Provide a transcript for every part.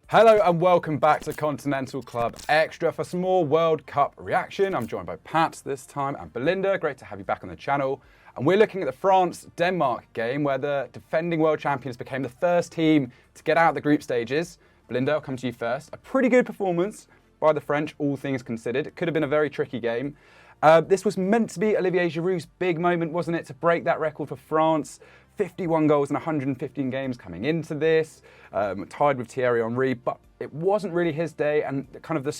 Hello and welcome back to Continental Club Extra for some more World Cup reaction. I'm joined by Pat this time and Belinda. Great to have you back on the channel. And we're looking at the France-Denmark game where the defending world champions became the first team to get out of the group stages. Belinda, I'll come to you first. A pretty good performance by the French, all things considered. It could have been a very tricky game. This was meant to be Olivier Giroud's big moment, wasn't it, to break that record for France. 51 goals in 115 games coming into this, tied with Thierry Henry, but it wasn't really his day, and kind of the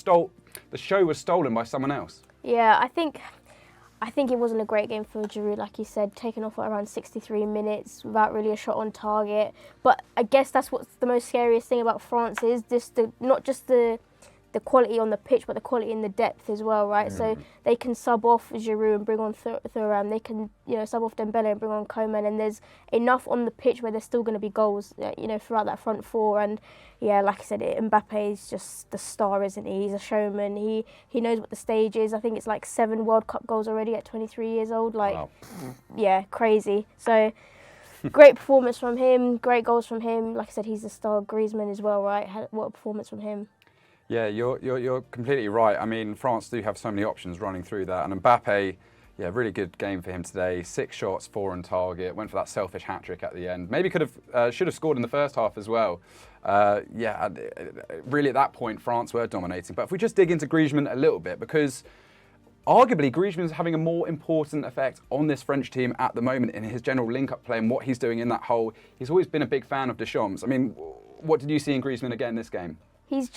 show was stolen by someone else. Yeah, I think it wasn't a great game for Giroud, like you said, taken off at around 63 minutes without really a shot on target. But I guess that's what's the most scariest thing about France is not just the quality on the pitch, but the quality in the depth as well, right? So they can sub off Giroud and bring on Thuram. They can, sub off Dembele and bring on Coman. And there's enough on the pitch where there's still going to be goals, throughout that front four. And yeah, like I said, Mbappe is just the star, isn't he? He's a showman. He knows what the stage is. I think it's like 7 World Cup goals already at 23 years old. Wow. Yeah, crazy. So great performance from him. Great goals from him. Like I said, he's the star. Griezmann as well, right? What a performance from him. Yeah, you're completely right. I mean, France do have so many options running through that. And Mbappe, yeah, really good game for him today. 6 shots, 4 on target. Went for that selfish hat-trick at the end. Maybe should have scored in the first half as well. Really at that point, France were dominating. But if we just dig into Griezmann a little bit, because arguably Griezmann is having a more important effect on this French team at the moment in his general link-up play and what he's doing in that hole. He's always been a big fan of Deschamps. I mean, what did you see in Griezmann again this game? He's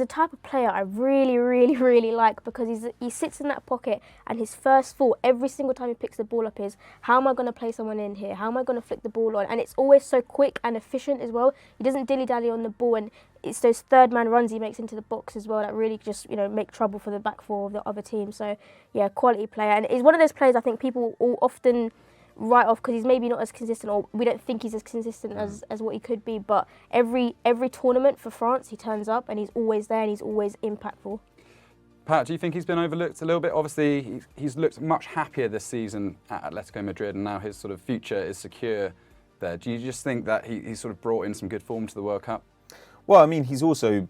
a type of player I really, really, really like because he sits in that pocket and his first thought every single time he picks the ball up is, how am I going to play someone in here? How am I going to flick the ball on? And it's always so quick and efficient as well. He doesn't dilly-dally on the ball, and it's those third-man runs he makes into the box as well that really just, make trouble for the back four of the other team. So, yeah, quality player. And he's one of those players I think people all often write off because he's maybe not as consistent, or we don't think he's as consistent as what he could be, but every tournament for France he turns up and he's always there and he's always impactful. Pat, do you think he's been overlooked a little bit? Obviously he's looked much happier this season at Atletico Madrid and now his sort of future is secure there. Do you just think that he's sort of brought in some good form to the World Cup? Well, I mean, he's also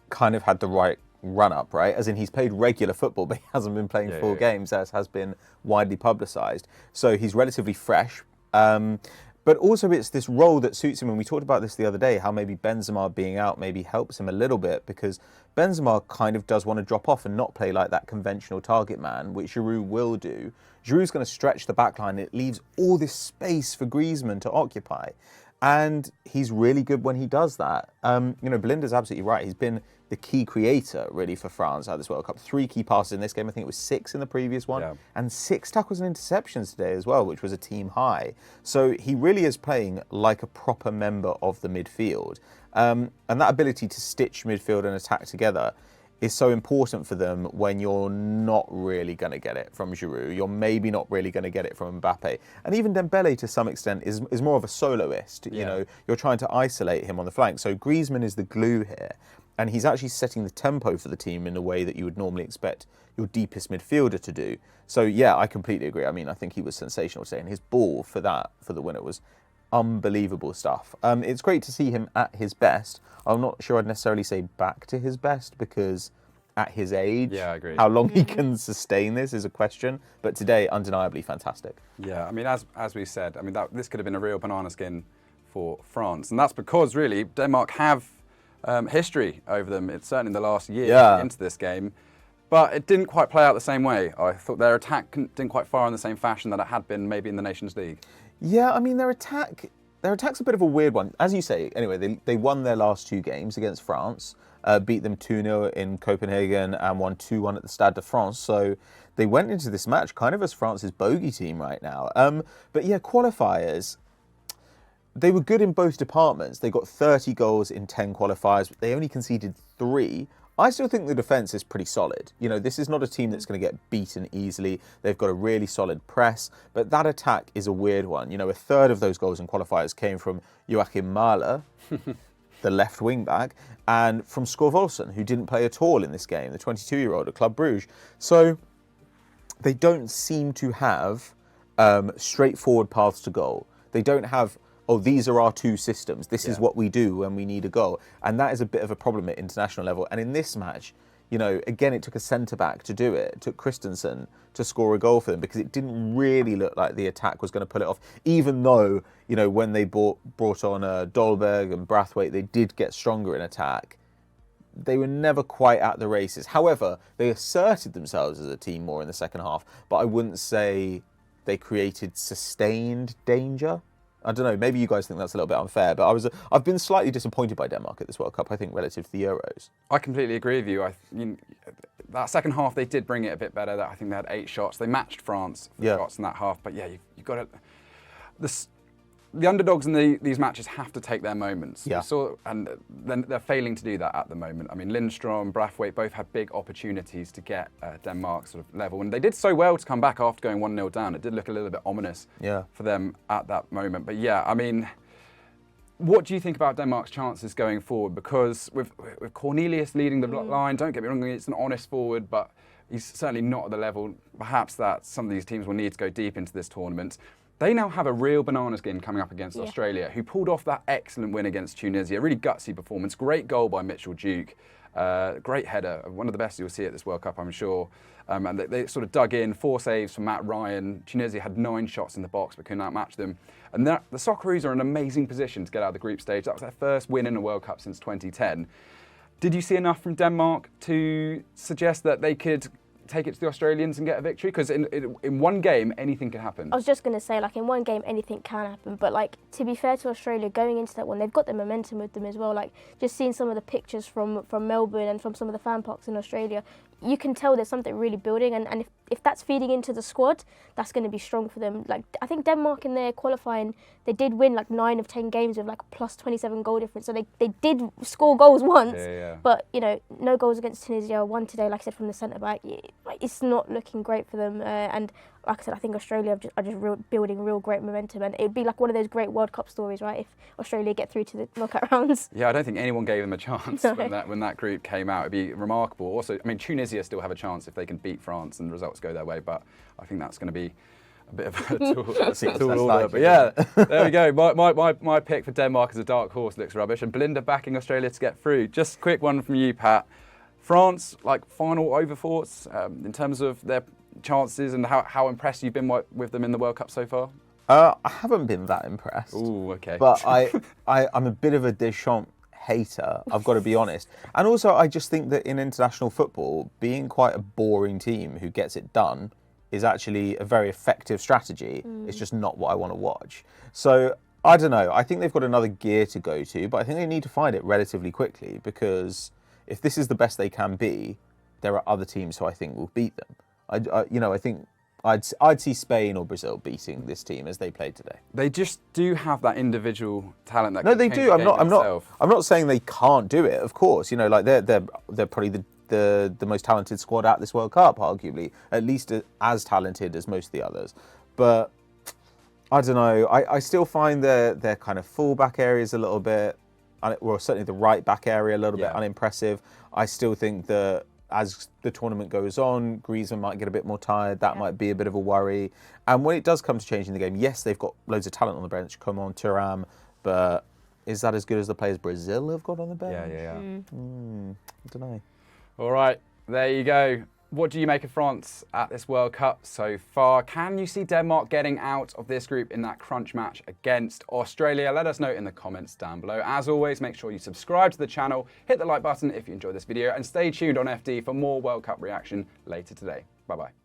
kind of had the right run-up, right? As in, he's played regular football, but he hasn't been playing full games, as has been widely publicised. So he's relatively fresh. But also it's this role that suits him, and we talked about this the other day, how maybe Benzema being out maybe helps him a little bit, because Benzema kind of does want to drop off and not play like that conventional target man, which Giroud will do. Giroud's going to stretch the back line. It leaves all this space for Griezmann to occupy. And he's really good when he does that. Belinda's absolutely right. He's been the key creator, really, for France at this World Cup. 3 key passes in this game. I think it was 6 in the previous one. Yeah. And 6 tackles and interceptions today as well, which was a team high. So he really is playing like a proper member of the midfield. And that ability to stitch midfield and attack together is so important for them when you're not really going to get it from Giroud. You're maybe not really going to get it from Mbappe. And even Dembele, to some extent, is more of a soloist. Yeah. You're trying to isolate him on the flank. So Griezmann is the glue here. And he's actually setting the tempo for the team in a way that you would normally expect your deepest midfielder to do. So, yeah, I completely agree. I mean, I think he was sensational today. And his ball for the winner, was unbelievable stuff. It's great to see him at his best. I'm not sure I'd necessarily say back to his best, because at his age, I agree. How long he can sustain this is a question. But today, undeniably fantastic. Yeah, I mean, as we said, I mean, this could have been a real banana skin for France. And that's because, really, Denmark have history over them. It's certainly in the last year into this game. But it didn't quite play out the same way. I thought their attack didn't quite fire in the same fashion that it had been maybe in the Nations League. Yeah, I mean, their attack's a bit of a weird one. As you say, anyway, they won their last 2 games against France, beat them 2-0 in Copenhagen and won 2-1 at the Stade de France. So they went into this match kind of as France's bogey team right now. But yeah, qualifiers, they were good in both departments. They got 30 goals in 10 qualifiers, but they only conceded 3. I still think the defence is pretty solid. This is not a team that's going to get beaten easily. They've got a really solid press, but that attack is a weird one. A third of those goals in qualifiers came from Joachim Mahler, the left wing back, and from Skov Olsen, who didn't play at all in this game, the 22-year-old at Club Brugge. So they don't seem to have straightforward paths to goal. They don't have oh, these are our two systems. This is what we do when we need a goal. And that is a bit of a problem at international level. And in this match, you know, again, it took a centre-back to do it. It took Christensen to score a goal for them because it didn't really look like the attack was going to pull it off, even though, you know, when they brought on Dolberg and Brathwaite, they did get stronger in attack. They were never quite at the races. However, they asserted themselves as a team more in the second half, but I wouldn't say they created sustained danger. I don't know, maybe you guys think that's a little bit unfair, but I've been slightly disappointed by Denmark at this World Cup, I think, relative to the Euros. I completely agree with you. That second half, they did bring it a bit better. I think they had 8 shots. They matched France for shots in that half. But yeah, you've got to... The underdogs in these matches have to take their moments. Yeah. And then they're failing to do that at the moment. I mean, Lindstrom, Brathwaite both had big opportunities to get Denmark sort of level. And they did so well to come back after going 1-0 down. It did look a little bit ominous for them at that moment. But yeah, I mean, what do you think about Denmark's chances going forward? Because with Cornelius leading the line, don't get me wrong, it's an honest forward, but he's certainly not at the level perhaps that some of these teams will need to go deep into this tournament. They now have a real banana skin coming up against Australia, who pulled off that excellent win against Tunisia. Really gutsy performance. Great goal by Mitchell Duke. Great header. One of the best you'll see at this World Cup, I'm sure. And they sort of dug in. 4 saves from Matt Ryan. Tunisia had 9 shots in the box but couldn't outmatch them. And the Socceroos are in an amazing position to get out of the group stage. That was their first win in a World Cup since 2010. Did you see enough from Denmark to suggest that they could take it to the Australians and get a victory? Because in one game, anything can happen. I was just going to say, like, in one game, anything can happen. But, like, to be fair to Australia, going into that one, they've got the momentum with them as well. Like, just seeing some of the pictures from Melbourne and from some of the fan parks in Australia, you can tell there's something really building. And if that's feeding into the squad, that's going to be strong for them. Like, I think Denmark in their qualifying, they did win, like, 9 of 10 games with, like, a plus 27 goal difference. So they did score goals once. But, you know, no goals against Tunisia. 1 today, like I said, from the centre-back. It's not looking great for them. And like I said, I think Australia are just building real great momentum. And it would be like one of those great World Cup stories, right, if Australia get through to the knockout rounds. Yeah, I don't think anyone gave them a chance when that group came out. It'd be remarkable. Also, I mean, Tunisia still have a chance if they can beat France and the results go their way. But I think that's going to be a bit of a tall order. But yeah, there we go. My pick for Denmark as a dark horse looks rubbish. And Belinda backing Australia to get through. Just a quick one from you, Pat. France, like, final overthoughts in terms of their chances and how impressed you've been with them in the World Cup so far? I haven't been that impressed. Ooh, okay. But I'm a bit of a Deschamps hater, I've got to be honest. And also, I just think that in international football, being quite a boring team who gets it done is actually a very effective strategy. It's just not what I want to watch. So, I don't know. I think they've got another gear to go to, but I think they need to find it relatively quickly because if this is the best they can be, there are other teams who I think will beat them. I think I'd see Spain or Brazil beating this team as they played today. They just do have that individual talent that. No, they do. I'm not saying they can't do it. Of course, you know, like they're probably the most talented squad at this World Cup, arguably, at least as talented as most of the others. But I don't know. I still find their kind of full-back areas a little bit, well, certainly the right-back area a little bit unimpressive. I still think that as the tournament goes on, Griezmann might get a bit more tired. That might be a bit of a worry. And when it does come to changing the game, yes, they've got loads of talent on the bench. Come on, Thuram. But is that as good as the players Brazil have got on the bench? Yeah. I don't know. All right, there you go. What do you make of France at this World Cup so far? Can you see Denmark getting out of this group in that crunch match against Australia? Let us know in the comments down below. As always, make sure you subscribe to the channel, hit the like button if you enjoyed this video, and stay tuned on FD for more World Cup reaction later today. Bye-bye.